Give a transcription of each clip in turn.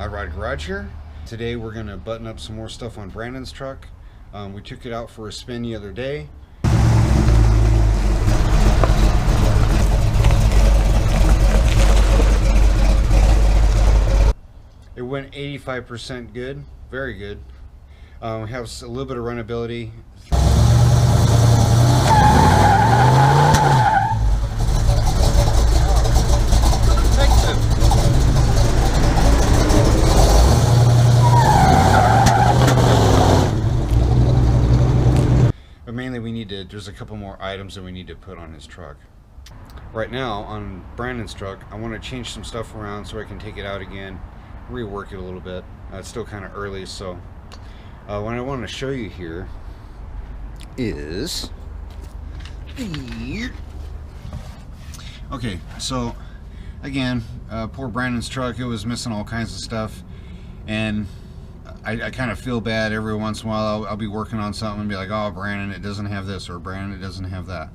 Odd Rod Garage here. Today we're going to button up some more stuff on Brandon's truck. We took it out for a spin the other day. It went 85% good, very good. We have a little bit of runnability. But mainly there's a couple more items that we need to put on his truck. Right now on Brandon's truck, I want to change some stuff around so I can take it out again, rework it a little bit. It's still kind of early, so what I want to show you here is okay. So again, poor Brandon's truck, it was missing all kinds of stuff, and I kind of feel bad every once in a while. I'll be working on something and be like, oh, Brandon, it doesn't have this, or Brandon, it doesn't have that.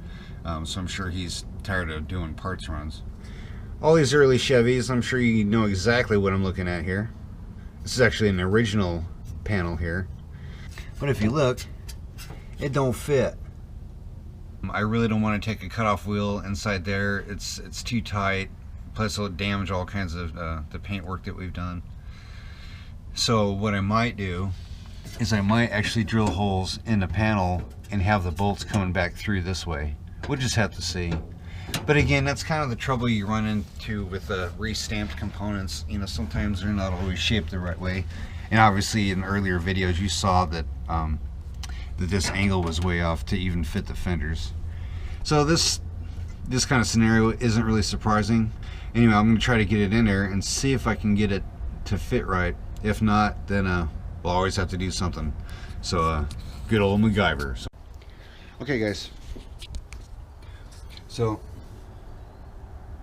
So I'm sure he's tired of doing parts runs. All these early Chevys, I'm sure you know exactly what I'm looking at here. This is actually an original panel here. But if you look, it don't fit. I really don't want to take a cutoff wheel inside there. It's too tight. Plus it'll damage all kinds of the paint work that we've done. So what I might do is I might actually drill holes in the panel and have the bolts coming back through this way. We'll just have to see. But again, that's kind of the trouble you run into with re-stamped components. You know, sometimes they're not always shaped the right way. And obviously in earlier videos you saw that that this angle was way off to even fit the fenders. So this kind of scenario isn't really surprising. Anyway, I'm going to try to get it in there and see if I can get it to fit right. If not, then we'll always have to do something. So good old MacGyver. So, okay guys, so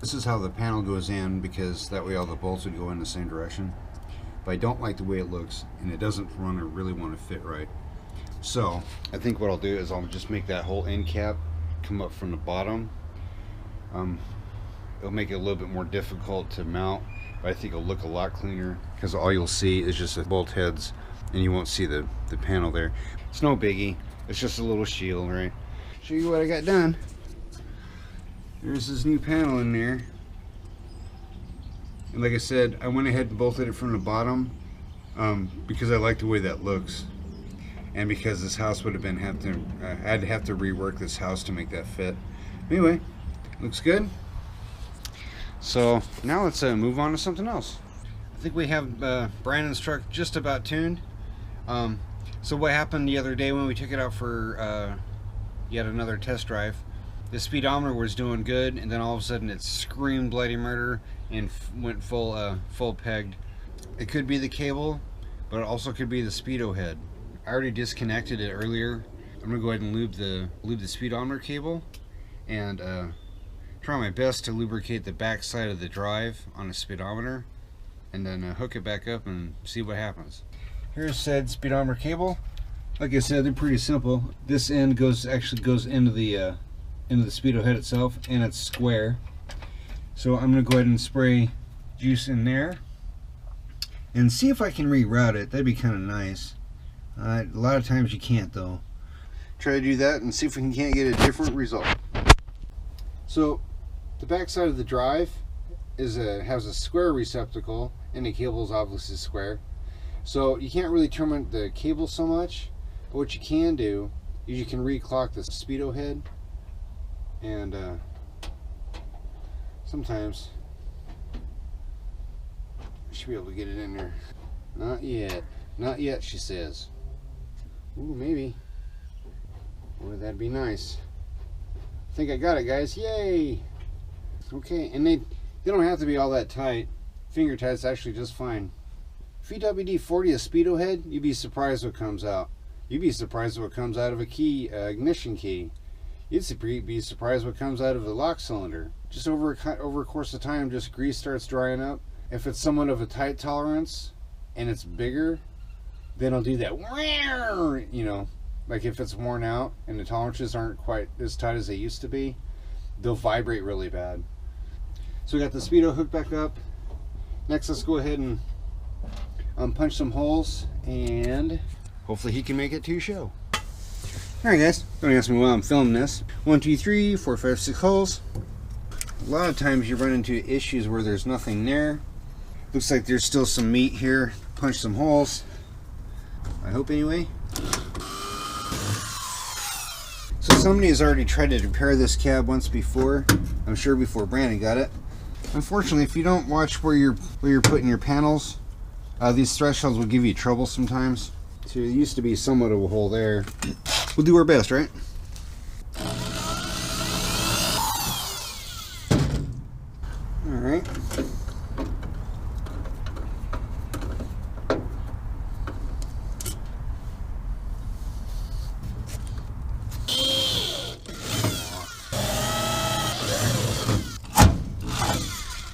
this is how the panel goes in, because that way all the bolts would go in the same direction. But I don't like the way it looks, and it doesn't really want to fit right. So I think what I'll do is I'll just make that whole end cap come up from the bottom. It'll make it a little bit more difficult to mount, but I think it'll look a lot cleaner, because all you'll see is just the bolt heads and you won't see the panel there. It's no biggie, it's just a little shield, right? Show you what I got done. There's this new panel in there, and like I said, I went ahead and bolted it from the bottom because I like the way that looks, and because this house would have been I'd have to rework this house to make that fit. Anyway, looks good. So now let's move on to something else. I think we have Brandon's truck just about tuned. So what happened the other day when we took it out for yet another test drive, the speedometer was doing good, and then all of a sudden it screamed bloody murder and went full pegged. It could be the cable, but it also could be the speedo head. I already disconnected it earlier. I'm gonna go ahead and lube the speedometer cable and try my best to lubricate the back side of the drive on the speedometer, and then hook it back up and see what happens. Here's said speedometer cable. Like I said, they're pretty simple. This end actually goes into the speedo head itself, and it's square. So I'm going to go ahead and spray juice in there and see if I can reroute it. That'd be kind of nice. A lot of times you can't though. Try to do that and see if we can't get a different result. So the back side of the drive has a square receptacle, and the cable is obviously square. So you can't really terminate the cable so much. But what you can do is you can reclock the speedo head, and sometimes I should be able to get it in there. Not yet. Not yet, she says. Ooh, maybe. Boy, that'd be nice. I think I got it, guys. Yay! Okay, and they don't have to be all that tight. Finger tight's actually just fine. If you WD-40 a speedo head, you'd be surprised what comes out. You'd be surprised what comes out of a key, ignition key. You'd be surprised what comes out of the lock cylinder. Just over a course of time, just grease starts drying up. If it's somewhat of a tight tolerance and it's bigger, then it'll do that, you know, like if it's worn out and the tolerances aren't quite as tight as they used to be, they'll vibrate really bad. So we got the speedo hooked back up. Next, let's go ahead and punch some holes, and hopefully he can make it to your show. Alright guys, don't ask me why I'm filming this. 1, 2, 3, 4, 5, 6 holes. A lot of times you run into issues where there's nothing there. Looks like there's still some meat here. Punch some holes. I hope anyway. So somebody has already tried to repair this cab once before. I'm sure before Brandon got it. Unfortunately, if you don't watch where you're putting your panels, these thresholds will give you trouble sometimes. So there used to be somewhat of a hole there. We'll do our best, right? Alright.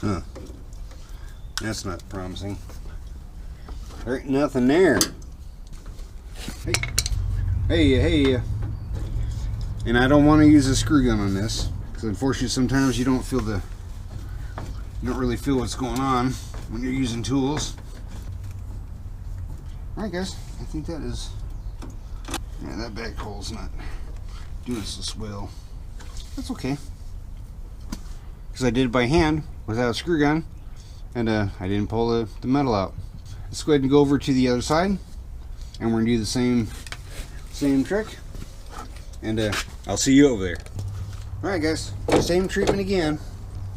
Huh. That's not promising. There ain't nothing there. Hey. And I don't want to use a screw gun on this, because unfortunately sometimes you don't really feel what's going on when you're using tools. Alright guys, I think that is, yeah, that back hole's not doing so well. That's okay, because I did it by hand without a screw gun, and I didn't pull the metal out. Let's go ahead and go over to the other side, and we're gonna do the same trick, and I'll see you over there. Alright guys, same treatment again.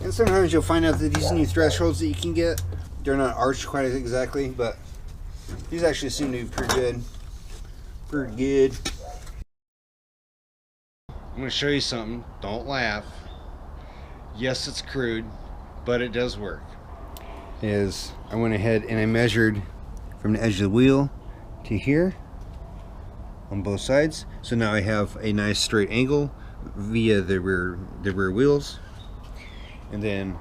And sometimes you'll find out that these new thresholds that you can get, they're not arched quite exactly, but these actually seem to be pretty good. Pretty good. I'm going to show you something. Don't laugh. Yes, it's crude, but it does work. I went ahead and I measured from the edge of the wheel to here on both sides. So now I have a nice straight angle via the rear wheels. And then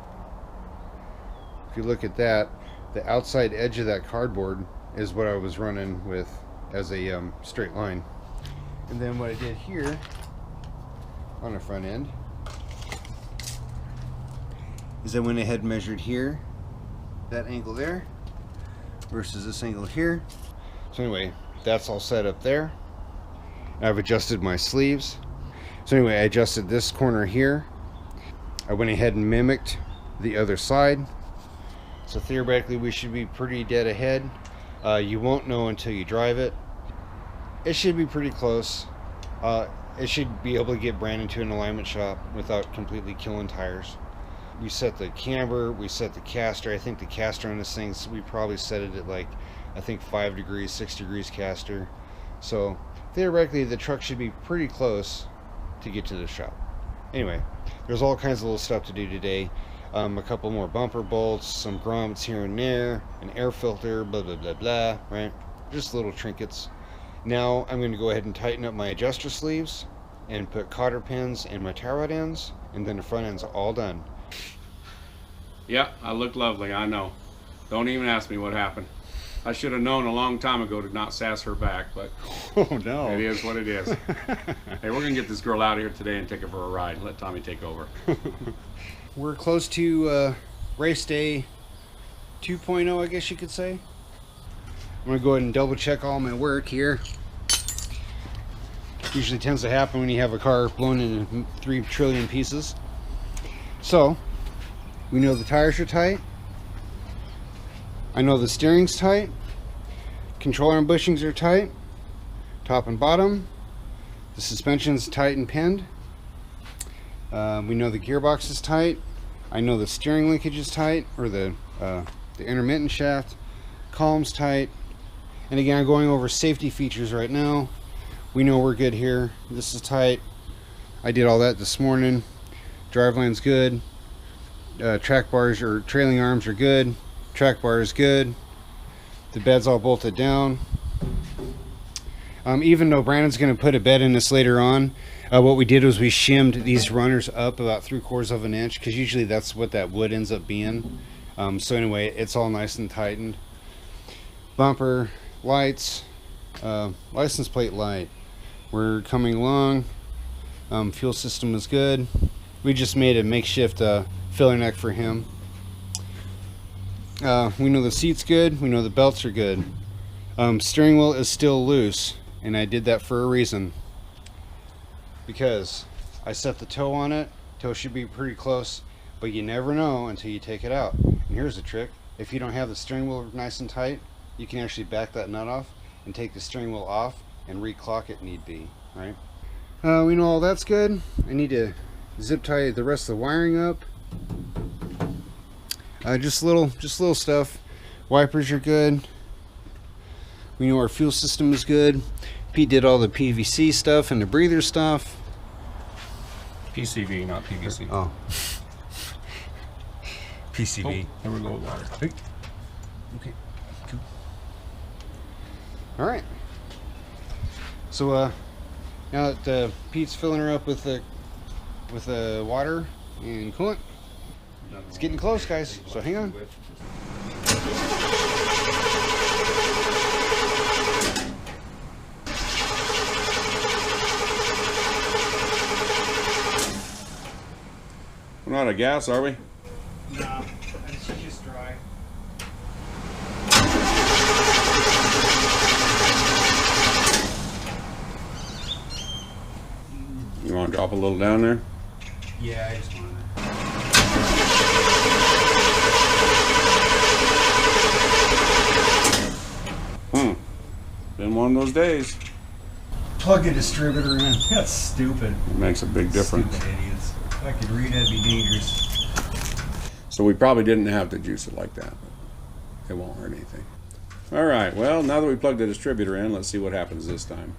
if you look at that, the outside edge of that cardboard is what I was running with as a straight line. And then what I did here on the front end is I went ahead and measured here, that angle there versus this angle here. So anyway, that's all set up there. I've adjusted my sleeves. So anyway, I adjusted this corner here. I went ahead and mimicked the other side. So theoretically we should be pretty dead ahead. You won't know until you drive it. It should be pretty close. It should be able to get Brandon to an alignment shop without completely killing tires. We set the camber, we set the caster. I think the caster on this thing, we probably set it at like, I think 5 degrees, 6 degrees caster. So theoretically the truck should be pretty close to get to the shop. Anyway, there's all kinds of little stuff to do today. A couple more bumper bolts, some grommets here and there, an air filter, blah blah blah blah, right? Just little trinkets. Now I'm going to go ahead and tighten up my adjuster sleeves and put cotter pins in my tie rod ends, and then the front end's all done. Yeah, I look lovely, I know. Don't even ask me what happened. I should have known a long time ago to not sass her back, but oh no, it is what it is. Hey, we're gonna get this girl out of here today and take her for a ride. Let Tommy take over. We're close to race day 2.0, I guess you could say. I'm gonna go ahead and double check all my work here. Usually tends to happen when you have a car blown into 3 trillion pieces. So we know the tires are tight. I know the steering's tight, control arm bushings are tight, top and bottom, the suspension's tight and pinned. We know the gearbox is tight. I know the steering linkage is tight, or the intermittent shaft, column's tight. And again, I'm going over safety features right now. We know we're good here. This is tight. I did all that this morning. Driveline's good. Track bars or trailing arms are good. Track bar is good. The bed's all bolted down. Even though Brandon's going to put a bed in this later on, what we did was we shimmed these runners up about 3/4 of an inch, because usually that's what that wood ends up being. So anyway, it's all nice and tightened. Bumper, lights, license plate light. We're coming along. Fuel system is good. We just made a makeshift filler neck for him. We know the seat's good. We know the belts are good. Steering wheel is still loose, and I did that for a reason. Because I set the toe on it. Toe should be pretty close, but you never know until you take it out. And here's a trick. If you don't have the steering wheel nice and tight, you can actually back that nut off and take the steering wheel off and reclock it need be, right? We know all that's good. I need to zip tie the rest of the wiring up. Just little stuff. Wipers are good. We know our fuel system is good. Pete did all the PVC stuff and the breather stuff. PCV, not PVC. Oh. PCV. There we go with water. Okay. Cool. All right. So now that Pete's filling her up with the water and coolant, it's getting close, guys. So hang on. We're not out of gas, are we? No, it's just dry. You want to drop a little down there? Yeah, I just wanted Been one of those days. plug the distributor in. That's stupid. It makes a big difference. Stupid idiots. If I could read, that'd be dangerous. So we probably didn't have to juice it like that. It won't hurt anything. All right, well, now that we plugged the distributor in, let's see what happens this time.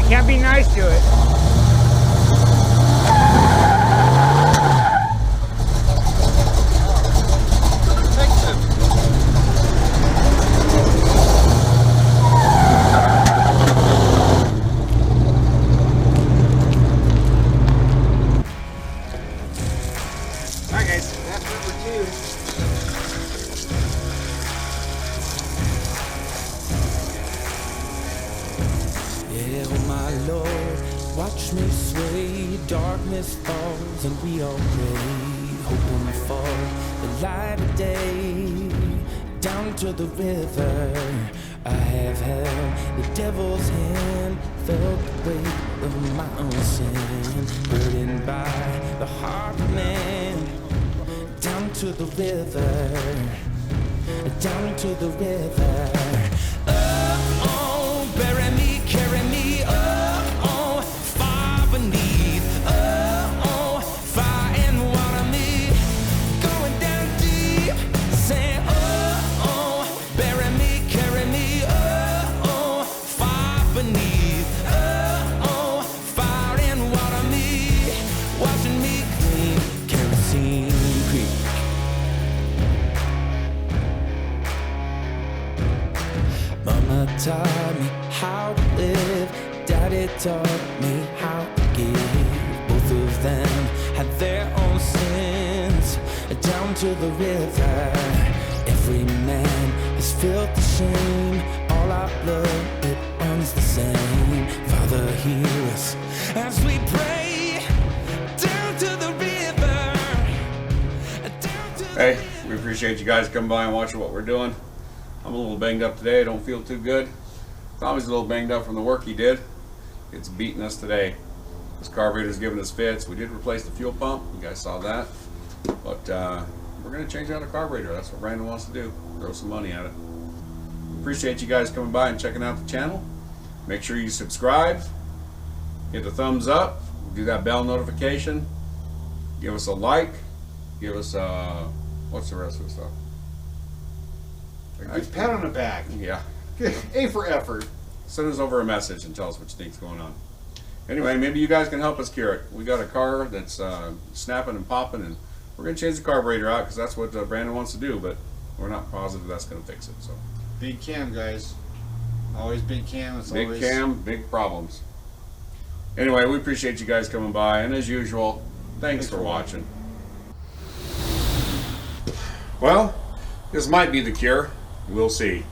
Can't be nice to it. Alright guys, that's number 2. Watch me sway, darkness falls and we all pray, hoping for the light of day. Down to the river, I have held the devil's hand, felt the weight of my own sin, burdened by the heart of man. Down to to the river, down to the river. Oh, oh, bury me, carry me, oh, oh, far beneath, oh, oh, fire and water me, going down deep, say, oh, oh, bury me, carry me, oh, oh, far beneath, oh, oh, fire and water me, washing me clean, kerosene creek. Mama taught me how to live, Daddy taught me how to give. Both of them had their own sins, down to the river. Every man has felt the shame, all our blood, it runs the same. Father, hear us as we pray, down to the river, down to the Hey, we appreciate you guys coming by and watching what we're doing. I'm a little banged up today. I don't feel too good. Tommy's a little banged up from the work he did. It's beating us today. This carburetor's giving us fits. We did replace the fuel pump. You guys saw that. But we're going to change out a carburetor. That's what Brandon wants to do. Throw some money at it. We appreciate you guys coming by and checking out the channel. Make sure you subscribe. Hit the thumbs up. Do that bell notification. Give us a like. Give us what's the rest of the stuff? A pat on the back. Yeah. A for effort. Send us over a message and tell us what you think's going on. Anyway, maybe you guys can help us cure it. We got a car that's snapping and popping, and we're going to change the carburetor out because that's what Brandon wants to do, but we're not positive that's going to fix it. So Big cam, guys. Always big cam. It's big always cam, big problems. Anyway, we appreciate you guys coming by, and as usual, thanks for watching. Well, this might be the cure. We'll see.